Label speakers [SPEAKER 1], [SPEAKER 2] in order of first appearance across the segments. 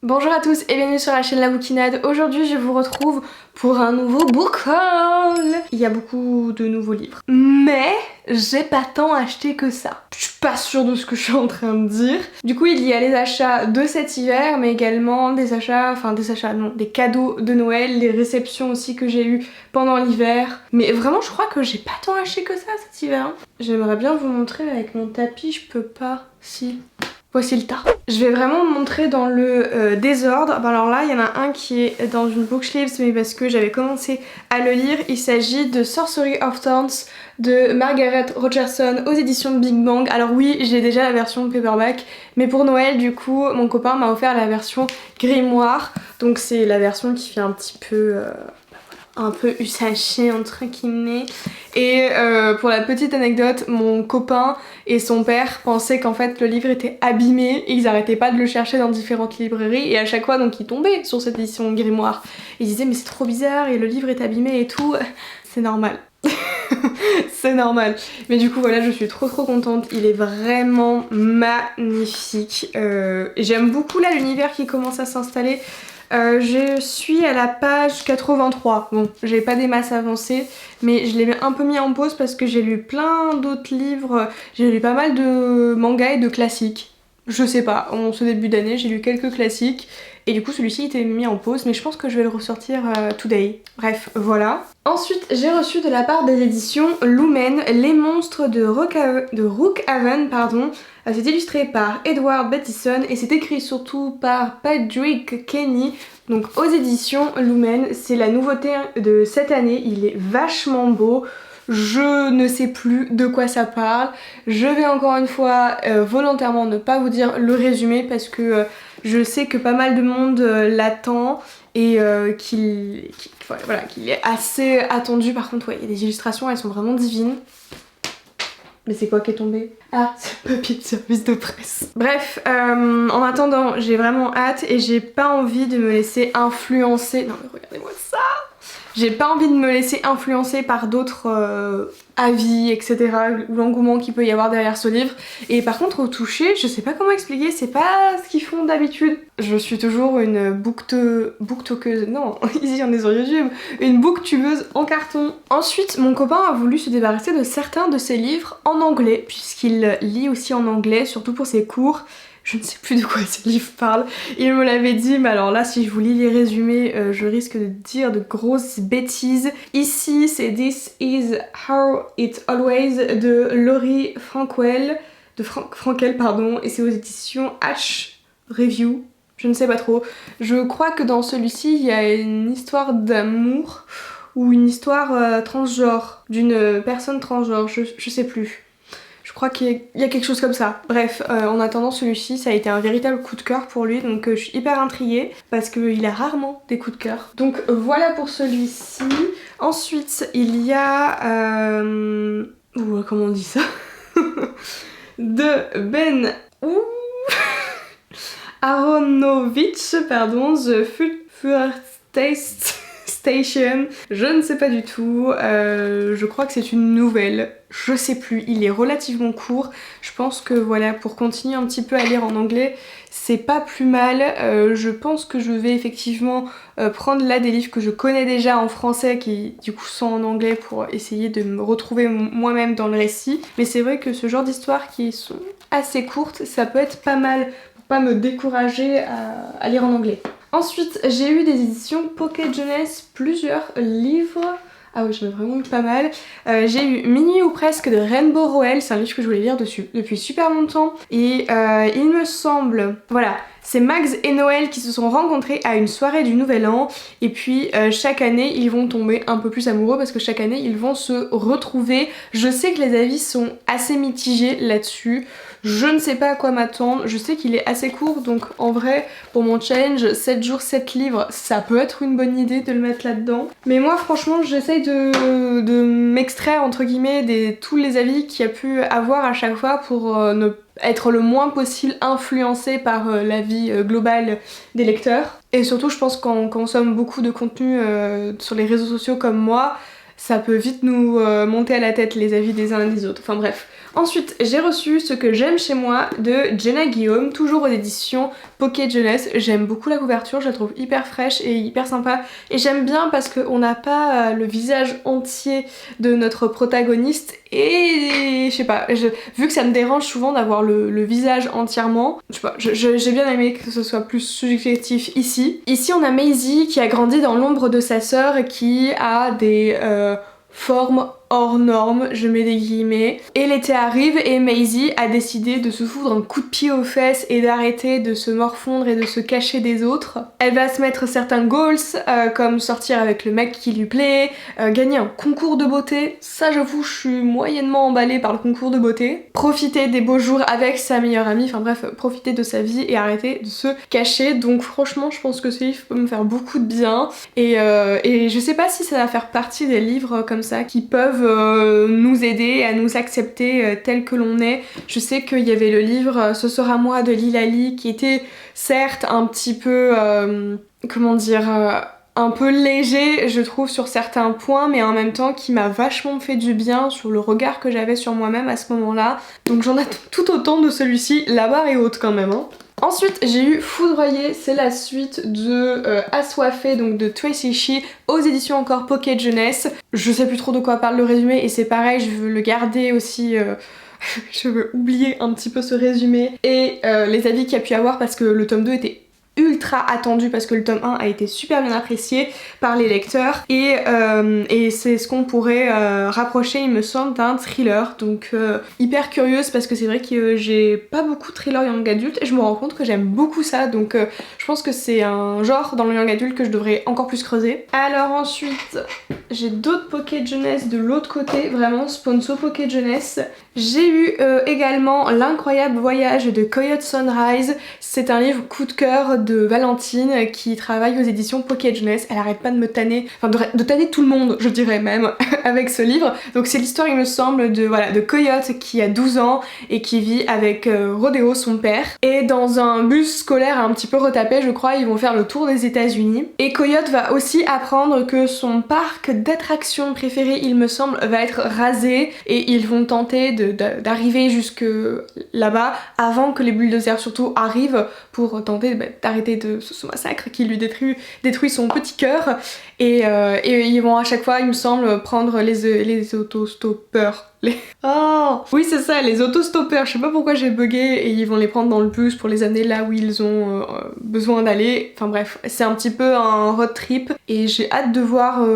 [SPEAKER 1] Bonjour à tous et bienvenue sur la chaîne La Bouquinade. Aujourd'hui je vous retrouve pour un nouveau book haul. Il y a beaucoup de nouveaux livres, mais j'ai pas tant acheté que ça. Je suis pas sûre de ce que je suis en train de dire. Du coup il y a les achats de cet hiver, mais également des cadeaux de Noël, les réceptions aussi que j'ai eues pendant l'hiver. Mais vraiment je crois que j'ai pas tant acheté que ça cet hiver. J'aimerais bien vous montrer avec mon tapis, je peux pas. Si. Voici le tas. Je vais vraiment vous montrer dans le désordre. Alors là, il y en a un qui est dans une bookshelf, mais parce que j'avais commencé à le lire. Il s'agit de Sorcery of Thorns de Margaret Rogerson aux éditions de Big Bang. Alors oui, j'ai déjà la version paperback, mais pour Noël, du coup, mon copain m'a offert la version grimoire. Donc c'est la version qui fait un petit peu... un peu usagé entre guillemets. Et pour la petite anecdote, mon copain et son père pensaient qu'en fait le livre était abîmé et ils arrêtaient pas de le chercher dans différentes librairies, et à chaque fois donc ils tombaient sur cette édition grimoire. Ils disaient mais c'est trop bizarre et le livre est abîmé et tout. C'est normal. C'est normal. Mais du coup voilà, je suis trop contente. Il est vraiment magnifique. J'aime beaucoup là l'univers qui commence à s'installer. Je suis à la page 83. Bon, j'ai pas des masses avancées, mais je l'ai un peu mis en pause parce que j'ai lu plein d'autres livres. J'ai lu pas mal de mangas et de classiques. Je sais pas, en ce début d'année, j'ai lu quelques classiques. Et du coup, celui-ci était mis en pause, mais je pense que je vais le ressortir today. Bref, voilà. Ensuite, j'ai reçu de la part des éditions Lumen Les Monstres de Rookhaven, pardon. C'est illustré par Edward Bettison et c'est écrit surtout par Patrick Kenny. Donc aux éditions Lumen, c'est la nouveauté de cette année. Il est vachement beau. Je ne sais plus de quoi ça parle. Je vais encore une fois volontairement ne pas vous dire le résumé parce que je sais que pas mal de monde l'attend et qu'il est assez attendu. Par contre, ouais, il y a des illustrations, elles sont vraiment divines. Mais c'est quoi qui est tombé? Ah, c'est le papier de service de presse. Bref, en attendant, j'ai vraiment hâte et j'ai pas envie de me laisser influencer. Non mais regardez-moi ça! J'ai pas envie de me laisser influencer par d'autres avis, etc. ou l'engouement qu'il peut y avoir derrière ce livre. Et par contre, au toucher, je sais pas comment expliquer, c'est pas ce qu'ils font d'habitude. Je suis toujours une booktokeuse, non, ici on est sur YouTube, une booktubeuse en carton. Ensuite, mon copain a voulu se débarrasser de certains de ses livres en anglais, puisqu'il lit aussi en anglais, surtout pour ses cours. Je ne sais plus de quoi ce livre parle. Il me l'avait dit, mais alors là, si je vous lis les résumés, je risque de dire de grosses bêtises. Ici, c'est This is How It Always de Laurie Frankel, pardon, et c'est aux éditions H Review. Je ne sais pas trop. Je crois que dans celui-ci, il y a une histoire d'amour ou une histoire transgenre, d'une personne transgenre, je sais plus. Je crois qu'il y a quelque chose comme ça. Bref, en attendant, celui-ci, ça a été un véritable coup de cœur pour lui, donc je suis hyper intriguée parce qu'il a rarement des coups de cœur. Donc voilà pour celui-ci. Ensuite, il y a... comment on dit ça? De Ben Aronovitch, pardon, The First Taste Station. Je ne sais pas du tout, je crois que c'est une nouvelle, je sais plus, il est relativement court. Je pense que voilà, pour continuer un petit peu à lire en anglais, c'est pas plus mal. Je pense que je vais effectivement prendre là des livres que je connais déjà en français qui du coup sont en anglais pour essayer de me retrouver moi-même dans le récit. Mais c'est vrai que ce genre d'histoires qui sont assez courtes, ça peut être pas mal pour pas me décourager à lire en anglais. Ensuite, j'ai eu des éditions Pocket Jeunesse, plusieurs livres. Ah oui, j'en ai vraiment eu pas mal. J'ai eu Minuit ou presque de Rainbow Rowell, c'est un livre que je voulais lire depuis super longtemps. Et il me semble, voilà, c'est Max et Noël qui se sont rencontrés à une soirée du Nouvel An. Et puis chaque année, ils vont tomber un peu plus amoureux parce que chaque année, ils vont se retrouver. Je sais que les avis sont assez mitigés là-dessus. Je ne sais pas à quoi m'attendre, je sais qu'il est assez court, donc en vrai pour mon challenge 7 jours 7 livres, ça peut être une bonne idée de le mettre là-dedans. Mais moi franchement j'essaye de m'extraire entre guillemets tous les avis qu'il y a pu avoir à chaque fois pour ne être le moins possible influencé par l'avis global des lecteurs. Et surtout je pense qu'on consomme beaucoup de contenu sur les réseaux sociaux comme moi, ça peut vite nous monter à la tête les avis des uns et des autres. Enfin bref, Ensuite, j'ai reçu Ce que j'aime chez moi de Jenna Guillaume, toujours aux éditions Pocket Jeunesse. J'aime beaucoup la couverture, je la trouve hyper fraîche et hyper sympa. Et j'aime bien parce qu'on n'a pas le visage entier de notre protagoniste. Et je sais pas, vu que ça me dérange souvent d'avoir le visage entièrement, je sais pas, j'ai bien aimé que ce soit plus subjectif ici. Ici on a Maisie qui a grandi dans l'ombre de sa sœur et qui a des formes hors normes, je mets des guillemets. Et l'été arrive et Maisie a décidé de se foutre un coup de pied aux fesses et d'arrêter de se morfondre et de se cacher des autres. Elle va se mettre certains goals comme sortir avec le mec qui lui plaît, gagner un concours de beauté. Ça j'avoue je suis moyennement emballée par le concours de beauté. Profiter des beaux jours avec sa meilleure amie, enfin bref, profiter de sa vie et arrêter de se cacher. Donc franchement je pense que ce livre peut me faire beaucoup de bien et je sais pas si ça va faire partie des livres comme ça qui peuvent nous aider à nous accepter tel que l'on est. Je sais qu'il y avait le livre Ce sera moi de Lilali qui était certes un petit peu comment dire un peu léger je trouve sur certains points mais en même temps qui m'a vachement fait du bien sur le regard que j'avais sur moi-même à ce moment-là. Donc j'en attends tout autant de celui-ci, la barre est haute quand même hein. Ensuite j'ai eu Foudroyé, c'est la suite de Assoiffé donc de Tracy Shea aux éditions encore Pocket Jeunesse. Je sais plus trop de quoi parle le résumé et c'est pareil, je veux le garder aussi je veux oublier un petit peu ce résumé et les avis qu'il y a pu avoir parce que le tome 2 était ultra attendu parce que le tome 1 a été super bien apprécié par les lecteurs et c'est ce qu'on pourrait rapprocher il me semble d'un thriller donc hyper curieuse parce que c'est vrai que j'ai pas beaucoup de thriller young adulte et je me rends compte que j'aime beaucoup ça donc je pense que c'est un genre dans le young adulte que je devrais encore plus creuser. Alors ensuite j'ai d'autres Pocket Jeunesse de l'autre côté, vraiment sponsor Pocket Jeunesse. J'ai eu également L'incroyable voyage de Coyote Sunrise, c'est un livre coup de cœur de Valentine qui travaille aux éditions Pocket Jeunesse. Elle arrête pas de me tanner, enfin de tanner tout le monde je dirais même avec ce livre. Donc c'est l'histoire il me semble de Coyote qui a 12 ans et qui vit avec Rodeo son père. Et dans un bus scolaire un petit peu retapé je crois ils vont faire le tour des États-Unis. Et Coyote va aussi apprendre que son parc d'attractions préféré il me semble va être rasé et ils vont tenter d'arriver jusque là-bas avant que les bulldozers surtout arrivent pour tenter d'arrêter de ce massacre qui lui détruit son petit cœur et ils vont à chaque fois il me semble prendre les autostoppeurs. Oh oui c'est ça, les autostoppeurs, je sais pas pourquoi j'ai bugué et ils vont les prendre dans le bus pour les amener là où ils ont besoin d'aller. Enfin bref, c'est un petit peu un road trip et j'ai hâte de voir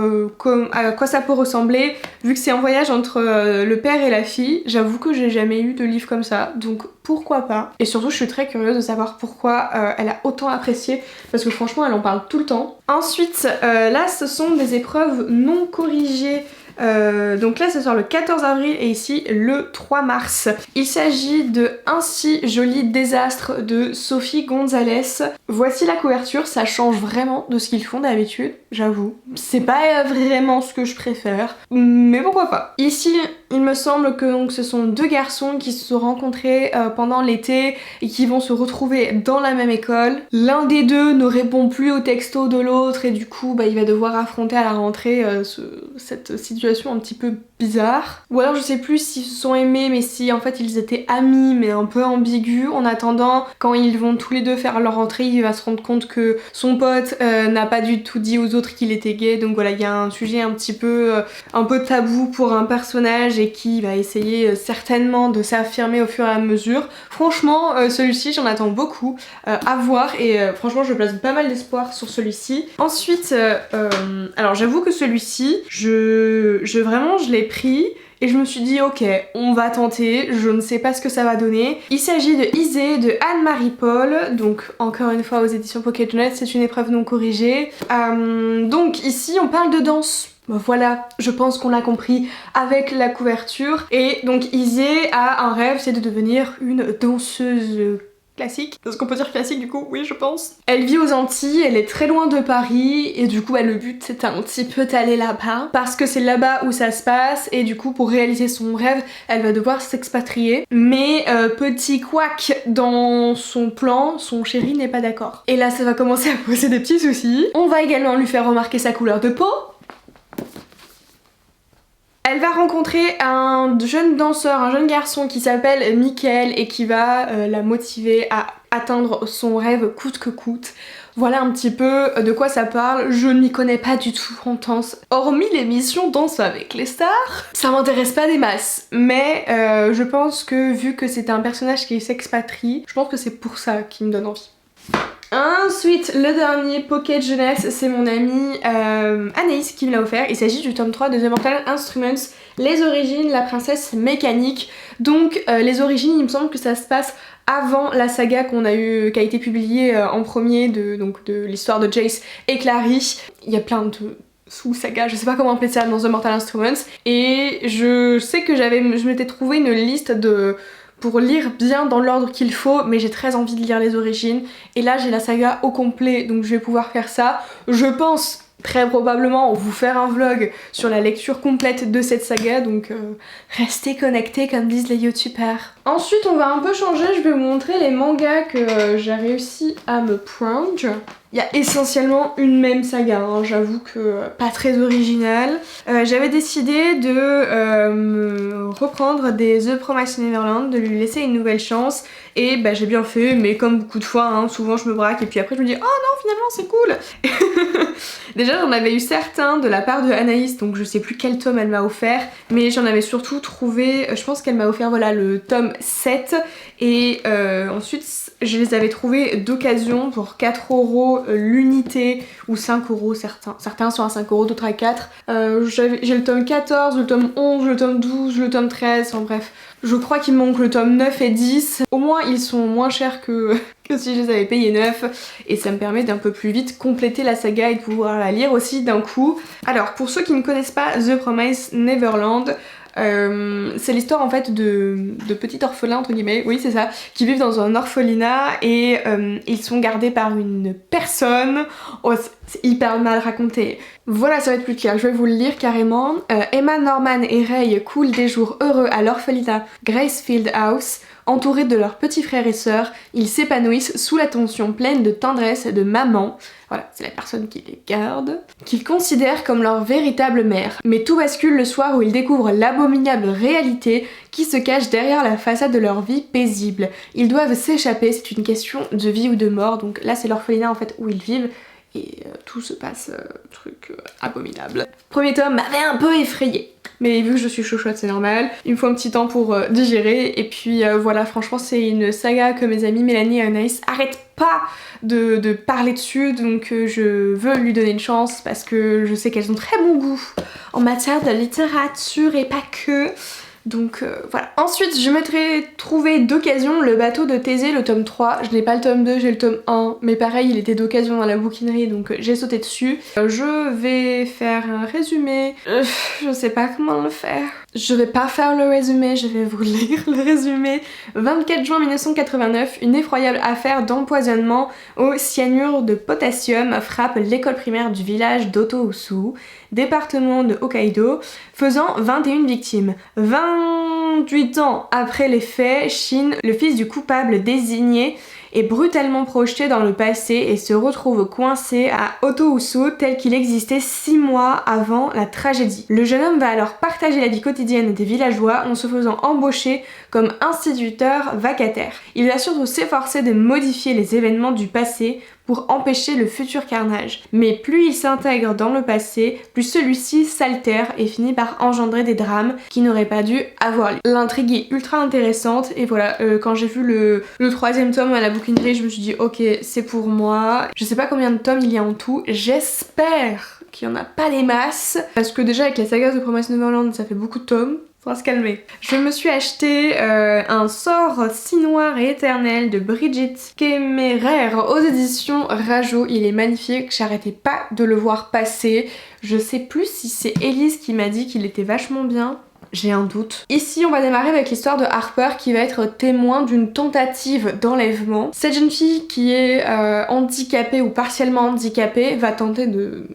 [SPEAKER 1] à quoi ça peut ressembler vu que c'est un voyage entre le père et la fille. J'avoue que j'ai jamais eu de livre comme ça donc pourquoi pas. Et surtout je suis très curieuse de savoir pourquoi elle a autant apprécié parce que franchement elle en parle tout le temps. Ensuite là ce sont des épreuves non corrigées. Donc là ça sort le 14 avril et ici le 3 mars. Il s'agit de Un si joli désastre de Sophie Gonzalez. Voici la couverture, ça change vraiment de ce qu'ils font d'habitude, j'avoue. C'est pas vraiment ce que je préfère, mais pourquoi pas. Ici il me semble que donc, ce sont deux garçons qui se sont rencontrés pendant l'été et qui vont se retrouver dans la même école. L'un des deux ne répond plus au texto de l'autre et du coup il va devoir affronter à la rentrée cette situation un petit peu bizarre. Ou alors je sais plus s'ils se sont aimés mais si en fait ils étaient amis mais un peu ambigus. En attendant quand ils vont tous les deux faire leur rentrée il va se rendre compte que son pote n'a pas du tout dit aux autres qu'il était gay. Donc voilà il y a un sujet un petit peu tabou pour un personnage et qui va essayer certainement de s'affirmer au fur et à mesure. Franchement celui-ci j'en attends beaucoup à voir et franchement je place pas mal d'espoir sur celui-ci. Ensuite alors j'avoue que celui-ci je l'ai pris et je me suis dit ok on va tenter, je ne sais pas ce que ça va donner. Il s'agit de Isée de Anne-Marie Paul, donc encore une fois aux éditions Pocket Jeunesse, c'est une épreuve non corrigée. Donc ici on parle de danse. Voilà, je pense qu'on l'a compris avec la couverture. Et donc Isée a un rêve, c'est de devenir une danseuse classique. Est-ce qu'on peut dire classique du coup? Oui je pense. Elle vit aux Antilles, elle est très loin de Paris et du coup le but c'est un petit peu d'aller là-bas parce que c'est là-bas où ça se passe et du coup pour réaliser son rêve elle va devoir s'expatrier. Mais petit couac dans son plan, son chéri n'est pas d'accord. Et là ça va commencer à poser des petits soucis. On va également lui faire remarquer sa couleur de peau. Elle va rencontrer un jeune danseur, un jeune garçon qui s'appelle Michael et qui va la motiver à atteindre son rêve coûte que coûte. Voilà un petit peu de quoi ça parle. Je ne m'y connais pas du tout en danse, hormis l'émission Danse avec les stars. Ça m'intéresse pas des masses, mais je pense que vu que c'est un personnage qui s'expatrie, je pense que c'est pour ça qui me donne envie. Ensuite, le dernier Pocket Jeunesse, c'est mon amie Anaïs qui me l'a offert. Il s'agit du tome 3 de The Mortal Instruments, Les Origines, la princesse mécanique. Donc les origines, il me semble que ça se passe avant la saga qui a été publiée en premier de l'histoire de Jace et Clary. Il y a plein de sous-sagas, je sais pas comment appeler ça, dans The Mortal Instruments. Et je sais que je m'étais trouvé une liste pour lire bien dans l'ordre qu'il faut, mais j'ai très envie de lire les origines. Et là j'ai la saga au complet, donc je vais pouvoir faire ça. Je pense très probablement vous faire un vlog sur la lecture complète de cette saga, donc restez connectés comme disent les youtubeurs. Ensuite on va un peu changer, je vais vous montrer les mangas que j'ai réussi à me prendre. Il y a essentiellement une même saga, hein, j'avoue que pas très originale. J'avais décidé de reprendre des The Promised Neverland, de lui laisser une nouvelle chance. Et bah j'ai bien fait, mais comme beaucoup de fois, hein, souvent je me braque et puis après je me dis « Oh non, finalement c'est cool !» Déjà j'en avais eu certains de la part de Anaïs, donc je sais plus quel tome elle m'a offert, mais j'en avais surtout trouvé, je pense qu'elle m'a offert voilà le tome 7, et ensuite je les avais trouvés d'occasion pour 4€ l'unité, ou 5€, certains sont à 5€, d'autres à 4. J'ai le tome 14, le tome 11, le tome 12, le tome 13, enfin bref. Je crois qu'il me manque le tome 9 et 10. Au moins ils sont moins chers que si je les avais payés neufs. Et ça me permet d'un peu plus vite compléter la saga et de pouvoir la lire aussi d'un coup. Alors pour ceux qui ne connaissent pas The Promised Neverland, c'est l'histoire en fait de petits orphelins entre guillemets, oui c'est ça, qui vivent dans un orphelinat et ils sont gardés par une personne. Oh, c'est hyper mal raconté. Voilà, ça va être plus clair, je vais vous le lire carrément. Emma, Norman et Ray coulent des jours heureux à l'orphelinat Gracefield House. Entourés de leurs petits frères et sœurs, ils s'épanouissent sous l'attention pleine de tendresse de maman, voilà, c'est la personne qui les garde, qu'ils considèrent comme leur véritable mère. Mais tout bascule le soir où ils découvrent l'abominable réalité qui se cache derrière la façade de leur vie paisible. Ils doivent s'échapper, c'est une question de vie ou de mort, donc là c'est l'orphelinat en fait où ils vivent. Et tout se passe, truc abominable. Premier tome m'avait un peu effrayée. Mais vu que je suis chauchotte, c'est normal. Il me faut un petit temps pour digérer. Et puis voilà, franchement, c'est une saga que mes amies Mélanie et Anaïs arrêtent pas de parler dessus. Donc je veux lui donner une chance parce que je sais qu'elles ont très bon goût en matière de littérature et pas que. Donc voilà. Ensuite, je m'étais trouvé d'occasion le bateau de Thésée, le tome 3. Je n'ai pas le tome 2, j'ai le tome 1. Mais pareil, il était d'occasion dans la bouquinerie, donc j'ai sauté dessus. Je vais faire un résumé. Je sais pas comment le faire. Je vais pas faire le résumé, je vais vous lire le résumé. 24 juin 1989, une effroyable affaire d'empoisonnement au cyanure de potassium frappe l'école primaire du village d'Otohusu, département de Hokkaido, faisant 21 victimes. 28 ans après les faits, Shin, le fils du coupable désigné, est brutalement projeté dans le passé et se retrouve coincé à Otohusu tel qu'il existait 6 mois avant la tragédie. Le jeune homme va alors partager la vie quotidienne des villageois en se faisant embaucher comme instituteur vacataire. Il va surtout s'efforcer de modifier les événements du passé pour empêcher le futur carnage. Mais plus il s'intègre dans le passé, plus celui-ci s'altère et finit par engendrer des drames qui n'auraient pas dû avoir lieu. L'intrigue est ultra intéressante et voilà, quand j'ai vu le 3e tome à la bouquinerie, je me suis dit ok, c'est pour moi. Je sais pas combien de tomes il y a en tout, j'espère qu'il y en a pas des masses, parce que déjà avec la saga de Promised Neverland ça fait beaucoup de tomes. Faudra se calmer. Je me suis acheté un sort si noir et éternel de Brigitte Kéméraire aux éditions Rajo. Il est magnifique, j'arrêtais pas de le voir passer. Je sais plus si c'est Elise qui m'a dit qu'il était vachement bien. J'ai un doute. Ici on va démarrer avec l'histoire de Harper qui va être témoin d'une tentative d'enlèvement. Cette jeune fille qui est handicapée ou partiellement handicapée va tenter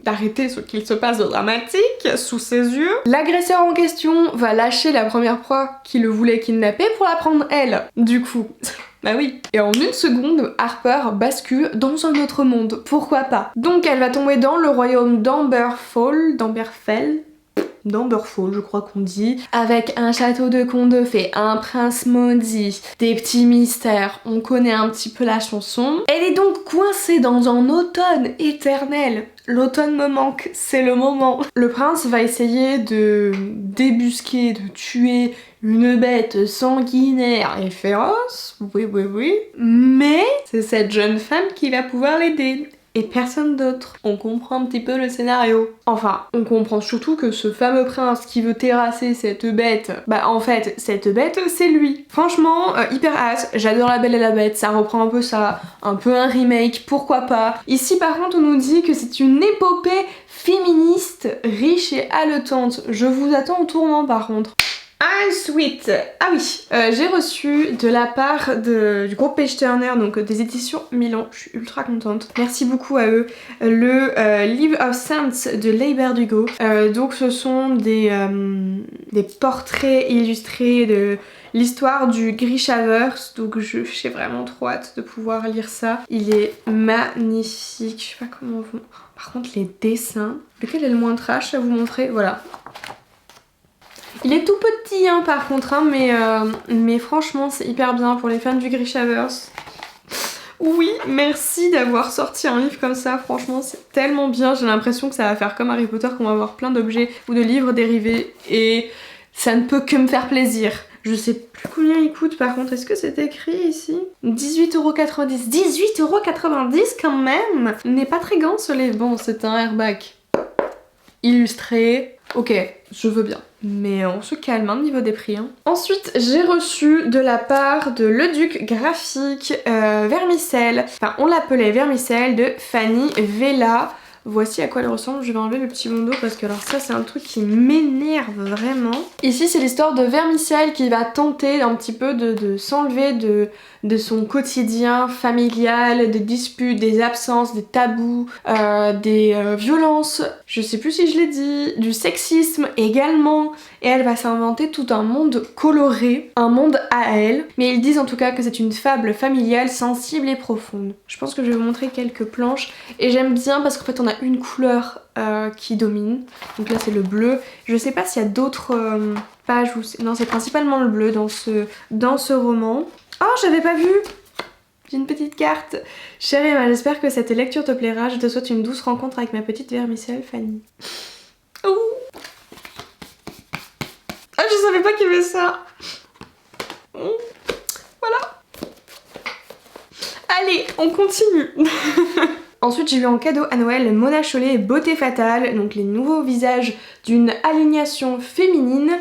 [SPEAKER 1] d'arrêter ce qu'il se passe de dramatique sous ses yeux. L'agresseur en question va lâcher la première proie qui le voulait kidnapper pour la prendre elle. Du coup... Bah oui. Et en une seconde, Harper bascule dans un autre monde. Pourquoi pas? Donc elle va tomber dans le royaume d'Amberfell. d'Amberfall, je crois qu'on dit, avec un château de contes de fées, un prince maudit, des petits mystères, on connaît un petit peu la chanson. Elle est donc coincée dans un automne éternel. L'automne me manque, c'est le moment. Le prince va essayer de débusquer, de tuer une bête sanguinaire et féroce, oui, mais c'est cette jeune femme qui va pouvoir l'aider. Et personne d'autre. On comprend un petit peu le scénario. Enfin, on comprend surtout que ce fameux prince qui veut terrasser cette bête, bah en fait, cette bête, c'est lui. Franchement, hyper hâte. J'adore La Belle et la Bête, ça reprend un peu ça, un peu un remake, pourquoi pas. Ici, par contre, on nous dit que c'est une épopée féministe, riche et haletante. Je vous attends au tournant, par contre. Ensuite, ah oui, j'ai reçu de la part du groupe Page Turner, donc des éditions Milan, je suis ultra contente. Merci beaucoup à eux. Le Live of Saints de Leigh Bardugo. Donc ce sont des portraits illustrés de l'histoire du Grishaverse, donc j'ai vraiment trop hâte de pouvoir lire ça. Il est magnifique, je sais pas comment vous... Par contre les dessins, lequel est le moins trash à vous montrer? Voilà. Il est tout petit hein, par contre, hein, mais franchement c'est hyper bien pour les fans du Grishaverse. Oui, merci d'avoir sorti un livre comme ça, franchement c'est tellement bien. J'ai l'impression que ça va faire comme Harry Potter, qu'on va avoir plein d'objets ou de livres dérivés et ça ne peut que me faire plaisir. Je sais plus combien il coûte par contre, est-ce que c'est écrit ici? 18,90€. 18,90€ quand même. Il n'est pas très grand ce livre. Bon, c'est un airback illustré. Ok, je veux bien. Mais on se calme au niveau des prix. Hein. Ensuite, j'ai reçu de la part de Le Duc Graphique Vermicelle. Enfin, on l'appelait Vermicelle de Fanny Vella. Voici à quoi elle ressemble, je vais enlever le petit bandeau parce que alors ça c'est un truc qui m'énerve vraiment. Ici c'est l'histoire de Vermicelle qui va tenter un petit peu de s'enlever de son quotidien familial, des disputes, des absences, des tabous, des violences, je sais plus si je l'ai dit, du sexisme également. Et elle va s'inventer tout un monde coloré, un monde à elle. Mais ils disent en tout cas que c'est une fable familiale sensible et profonde. Je pense que je vais vous montrer quelques planches et j'aime bien parce qu'en fait on a une couleur qui domine. Donc là c'est le bleu. Je sais pas s'il y a d'autres pages où... Non, c'est principalement le bleu dans ce roman. Oh, j'avais pas vu! J'ai une petite carte. Chère Emma, j'espère que cette lecture te plaira. Je te souhaite une douce rencontre avec ma petite Vermicelle Fanny. Ouh. Ah, je savais pas qu'il y avait ça. Voilà. Allez, on continue. Ensuite, j'ai eu en cadeau à Noël Mona Chollet Beauté Fatale, donc les nouveaux visages d'une alignation féminine.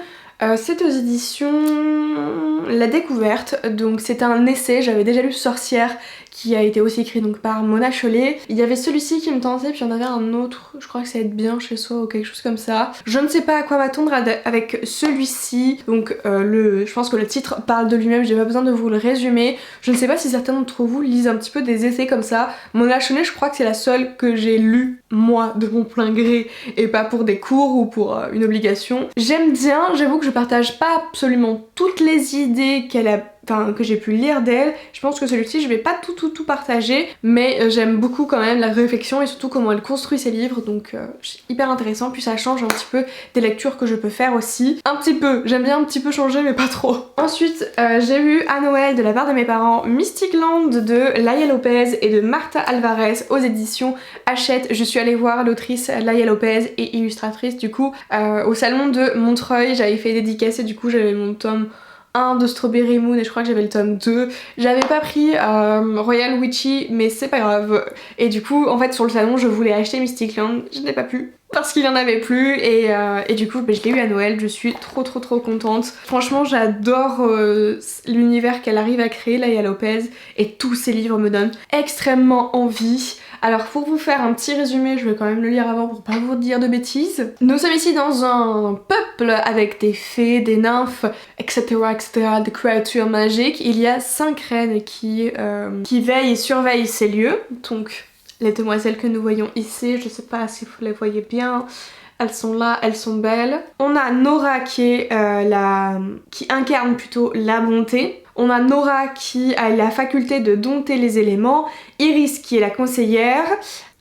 [SPEAKER 1] C'est aux éditions La Découverte, donc c'est un essai, j'avais déjà lu Sorcière qui a été aussi écrit donc par Mona Chollet. Il y avait celui-ci qui me tentait, puis il y en avait un autre, je crois que ça va être bien chez soi ou quelque chose comme ça. Je ne sais pas à quoi m'attendre avec celui-ci, donc je pense que le titre parle de lui-même, j'ai pas besoin de vous le résumer. Je ne sais pas si certains d'entre vous lisent un petit peu des essais comme ça. Mona Chollet, je crois que c'est la seule que j'ai lue moi de mon plein gré et pas pour des cours ou pour une obligation. J'aime bien, j'avoue que je partage pas absolument toutes les idées que j'ai pu lire d'elle. Je pense que celui-ci je vais pas tout partager, mais j'aime beaucoup quand même la réflexion et surtout comment elle construit ses livres, donc c'est hyper intéressant, puis ça change un petit peu des lectures que je peux faire aussi. Un petit peu, j'aime bien un petit peu changer mais pas trop. Ensuite j'ai eu à Noël de la part de mes parents Mystic Land de Laia Lopez et de Marta Alvarez aux éditions Hachette. Je suis allée voir l'autrice Laia Lopez et illustratrice du coup au salon de Montreuil, j'avais fait dédicacer, du coup j'avais mon tome 1 de Strawberry Moon et je crois que j'avais le tome 2. J'avais pas pris Royal Witchy mais c'est pas grave. Et du coup en fait sur le salon je voulais acheter Mystic Land, je n'ai pas pu parce qu'il y en avait plus et du coup je l'ai eu à Noël, je suis trop contente. Franchement j'adore l'univers qu'elle arrive à créer, Laia Lopez, et tous ses livres me donnent extrêmement envie. Alors pour vous faire un petit résumé, je vais quand même le lire avant pour pas vous dire de bêtises. Nous sommes ici dans un peuple avec des fées, des nymphes, etc. des créatures magiques. Il y a 5 reines qui veillent et surveillent ces lieux. Donc les demoiselles que nous voyons ici, je sais pas si vous les voyez bien, elles sont là, elles sont belles. On a Nora qui incarne plutôt la bonté. On a Nora qui a la faculté de dompter les éléments, Iris qui est la conseillère,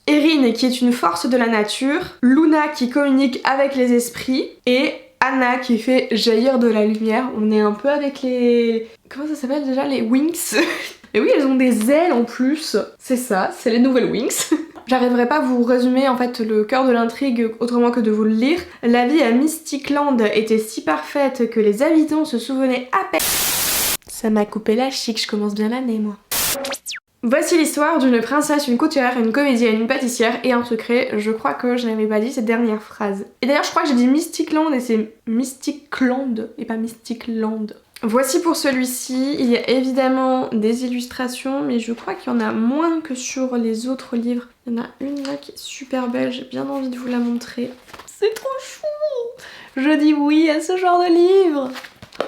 [SPEAKER 1] Erin qui est une force de la nature, Luna qui communique avec les esprits et Anna qui fait jaillir de la lumière. On est un peu avec les... Comment ça s'appelle déjà? Les Winx. Et oui, elles ont des ailes en plus. C'est ça, c'est les nouvelles Winx. J'arriverai pas à vous résumer en fait le cœur de l'intrigue autrement que de vous le lire. La vie à Mystic Land était si parfaite que les habitants se souvenaient à peine. Ça m'a coupé la chic, je commence bien l'année moi. Voici l'histoire d'une princesse, une couturière, une comédienne, une pâtissière et un secret. Je crois que je n'avais pas dit cette dernière phrase. Et d'ailleurs je crois que j'ai dit Mystic Land et c'est Mystic Land et pas Mystic Land. Voici pour celui-ci, il y a évidemment des illustrations mais je crois qu'il y en a moins que sur les autres livres. Il y en a une là qui est super belle, j'ai bien envie de vous la montrer. C'est trop chou! Je dis oui à ce genre de livre!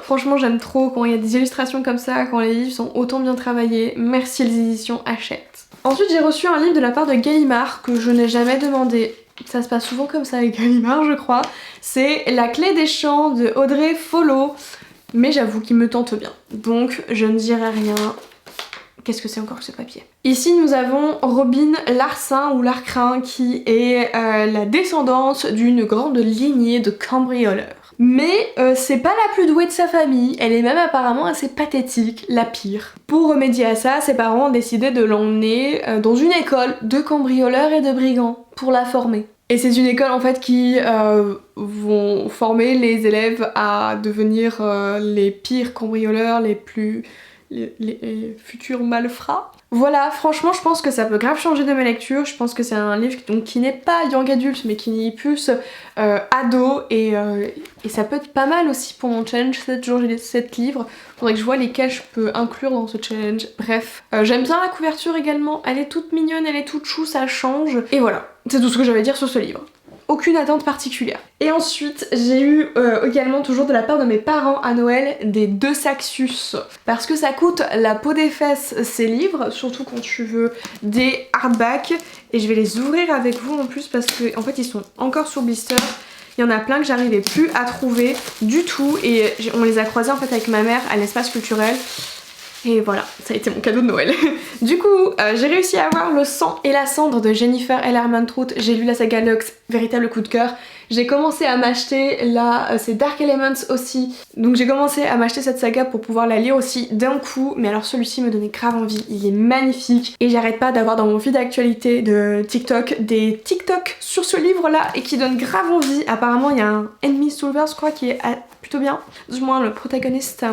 [SPEAKER 1] Franchement j'aime trop quand il y a des illustrations comme ça, quand les livres sont autant bien travaillés. Merci les éditions Hachette. Ensuite j'ai reçu un livre de la part de Gallimard que je n'ai jamais demandé. Ça se passe souvent comme ça avec Gallimard je crois. C'est La clé des champs de Audrey Follow. Mais j'avoue qu'il me tente bien. Donc je ne dirai rien. Qu'est-ce que c'est encore que ce papier? Ici nous avons Robin Larcin ou Larcrin qui est la descendante d'une grande lignée de cambrioleurs. Mais c'est pas la plus douée de sa famille, elle est même apparemment assez pathétique, la pire. Pour remédier à ça, ses parents ont décidé de l'emmener dans une école de cambrioleurs et de brigands pour la former. Et c'est une école en fait qui vont former les élèves à devenir les pires cambrioleurs, les futurs malfrats. Voilà, franchement je pense que ça peut grave changer de ma lecture. Je pense que c'est un livre donc, qui n'est pas young adulte mais qui est plus ado et ça peut être pas mal aussi pour mon challenge 7 jours 7 livres. Faudrait que je vois lesquels je peux inclure dans ce challenge. Bref, j'aime bien la couverture également, elle est toute mignonne, elle est toute chou, ça change. Et voilà, c'est tout ce que j'avais à dire sur ce livre. Aucune attente particulière. Et ensuite j'ai eu également toujours de la part de mes parents à Noël des deux Saxus parce que ça coûte la peau des fesses ces livres, surtout quand tu veux des hardbacks, et je vais les ouvrir avec vous en plus parce que en fait ils sont encore sur blister. Il y en a plein que j'arrivais plus à trouver du tout et on les a croisés en fait avec ma mère à l'espace culturel. Et voilà, ça a été mon cadeau de Noël. Du coup, j'ai réussi à avoir Le sang et la cendre de Jennifer L. Armentrout. J'ai lu la saga Lux, véritable coup de cœur. J'ai commencé à m'acheter là, c'est Dark Elements aussi. Donc j'ai commencé à m'acheter cette saga pour pouvoir la lire aussi d'un coup. Mais alors celui-ci me donnait grave envie, il est magnifique. Et j'arrête pas d'avoir dans mon feed d'actualité de TikTok des TikTok sur ce livre-là et qui donnent grave envie. Apparemment il y a un Enemy Solver, je crois, qui est plutôt bien. Du moins le protagoniste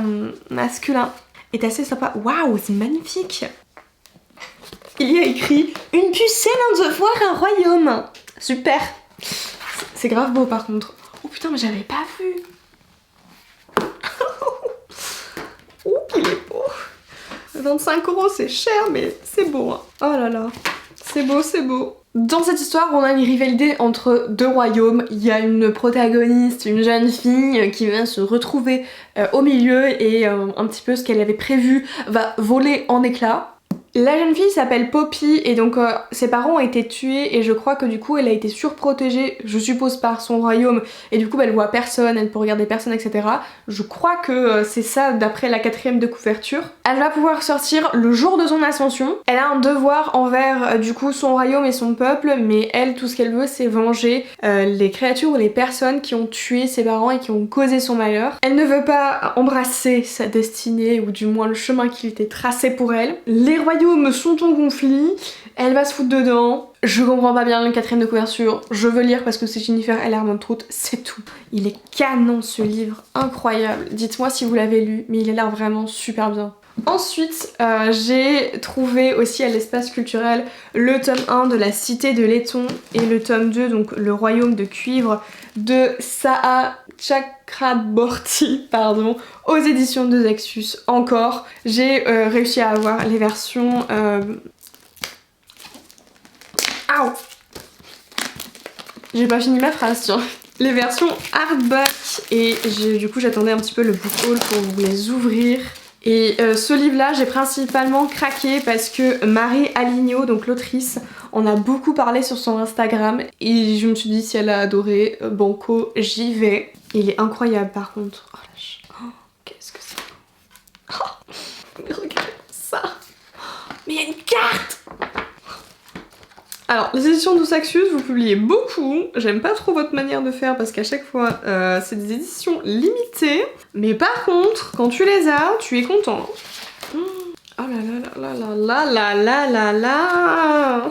[SPEAKER 1] masculin est assez sympa. Waouh, c'est magnifique. Il y a écrit Une pucelle en devoir un royaume. Super. C'est grave beau par contre. Oh putain, mais j'avais pas vu. Oh, il est beau. 25 € c'est cher mais c'est beau hein. Oh là là. C'est beau, c'est beau. Dans cette histoire, on a une rivalité entre deux royaumes. Il y a une protagoniste, une jeune fille qui va se retrouver au milieu et un petit peu ce qu'elle avait prévu va voler en éclats. La jeune fille s'appelle Poppy et donc ses parents ont été tués et je crois que du coup elle a été surprotégée, je suppose par son royaume, et du coup elle voit personne, elle peut regarder personne, etc. Je crois que c'est ça d'après la 4ème de couverture. Elle va pouvoir sortir le jour de son ascension. Elle a un devoir envers du coup son royaume et son peuple, mais elle tout ce qu'elle veut c'est venger les créatures ou les personnes qui ont tué ses parents et qui ont causé son malheur. Elle ne veut pas embrasser sa destinée ou du moins le chemin qui était tracé pour elle. Les royaumes sont en conflit, elle va se foutre dedans. Je comprends pas bien le 4ème de couverture, je veux lire parce que c'est Jennifer L. Armentrout, c'est tout. Il est canon ce livre, incroyable. Dites-moi si vous l'avez lu, mais il a l'air vraiment super bien. Ensuite, j'ai trouvé aussi à l'espace culturel le tome 1 de La Cité de Laiton et le tome 2, donc Le Royaume de Cuivre de Saha Chakraborty, pardon, aux éditions de Zaxus. Encore, j'ai réussi à avoir les versions... Aouh! J'ai pas fini ma phrase, tiens. Les versions hardback et du coup j'attendais un petit peu le book haul pour vous les ouvrir. Et ce livre-là, j'ai principalement craqué parce que Marie Aligno, donc l'autrice, en a beaucoup parlé sur son Instagram et je me suis dit si elle a adoré, banco, j'y vais. Il est incroyable par contre. Oh la qu'est-ce que c'est? Oh, mais regardez ça. Mais il y a une carte. Alors, les éditions Douxaxus, vous publiez beaucoup. J'aime pas trop votre manière de faire parce qu'à chaque fois, c'est des éditions limitées. Mais par contre, quand tu les as, tu es content. Oh là là là là là là là là là.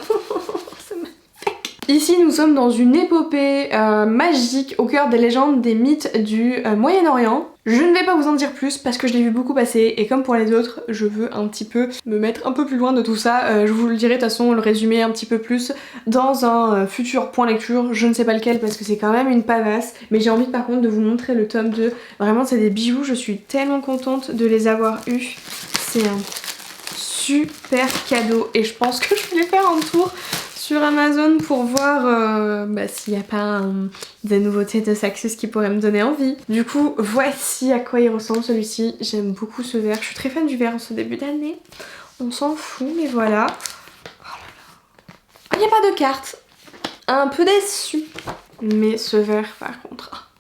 [SPEAKER 1] C'est magnifique. Ici, nous sommes dans une épopée magique au cœur des légendes, des mythes du Moyen-Orient. Je ne vais pas vous en dire plus parce que je l'ai vu beaucoup passer et comme pour les autres, je veux un petit peu me mettre un peu plus loin de tout ça. Je vous le dirai de toute façon, le résumer un petit peu plus dans un futur point lecture. Je ne sais pas lequel parce que c'est quand même une pavasse. Mais j'ai envie par contre de vous montrer le tome 2. Vraiment, c'est des bijoux, je suis tellement contente de les avoir eus. C'est un super cadeau et je pense que je vais les faire un tour sur Amazon pour voir s'il n'y a pas des nouveautés de Saxus qui pourraient me donner envie. Du coup, voici à quoi il ressemble celui-ci. J'aime beaucoup ce vert. Je suis très fan du vert en ce début d'année. On s'en fout, mais voilà. Oh là là. Il n'y a pas de carte. Un peu déçue. Mais ce vert, par contre...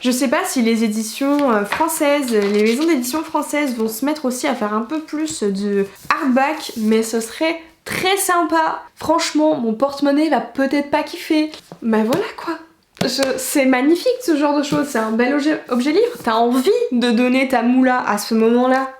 [SPEAKER 1] Je sais pas si les éditions françaises, les maisons d'édition françaises vont se mettre aussi à faire un peu plus de hardback, mais ce serait très sympa. Franchement, mon porte-monnaie va peut-être pas kiffer. Mais voilà quoi. C'est magnifique ce genre de choses, c'est un bel objet livre. T'as envie de donner ta moula à ce moment-là.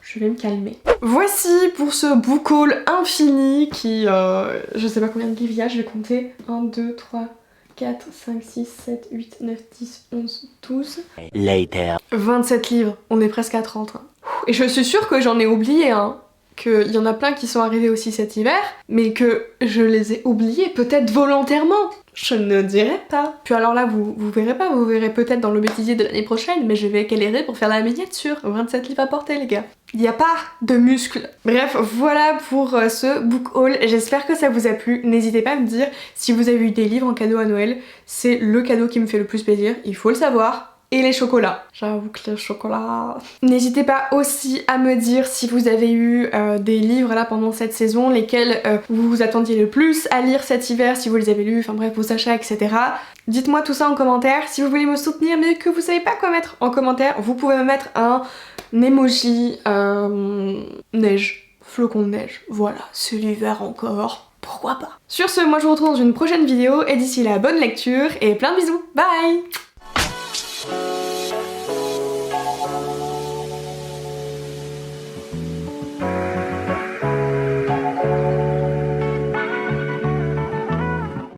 [SPEAKER 1] Je vais me calmer. Voici pour ce book haul infini qui... je sais pas combien de livres il y a, je vais compter. 1, 2, 3... 4, 5, 6, 7, 8, 9, 10, 11, 12... Later. 27 livres, on est presque à 30. Hein. Et je suis sûre que j'en ai oublié un. Qu'il y en a plein qui sont arrivés aussi cet hiver, mais que je les ai oubliés peut-être volontairement. Je ne dirais pas. Puis alors là, vous verrez pas, vous verrez peut-être dans le bêtisier de l'année prochaine, mais je vais galérer pour faire la miniature. 27 livres à porter, les gars. Il n'y a pas de muscles. Bref, voilà pour ce book haul. J'espère que ça vous a plu. N'hésitez pas à me dire si vous avez eu des livres en cadeau à Noël. C'est le cadeau qui me fait le plus plaisir, il faut le savoir. Et les chocolats. J'avoue que les chocolats... N'hésitez pas aussi à me dire si vous avez eu des livres là pendant cette saison, lesquels vous vous attendiez le plus à lire cet hiver, si vous les avez lus, enfin bref, vos achats, etc. Dites-moi tout ça en commentaire. Si vous voulez me soutenir mais que vous savez pas quoi mettre en commentaire, vous pouvez me mettre un emoji neige, flocon de neige. Voilà, c'est l'hiver encore. Pourquoi pas. Sur ce, moi je vous retrouve dans une prochaine vidéo et d'ici là, bonne lecture et plein de bisous. Bye!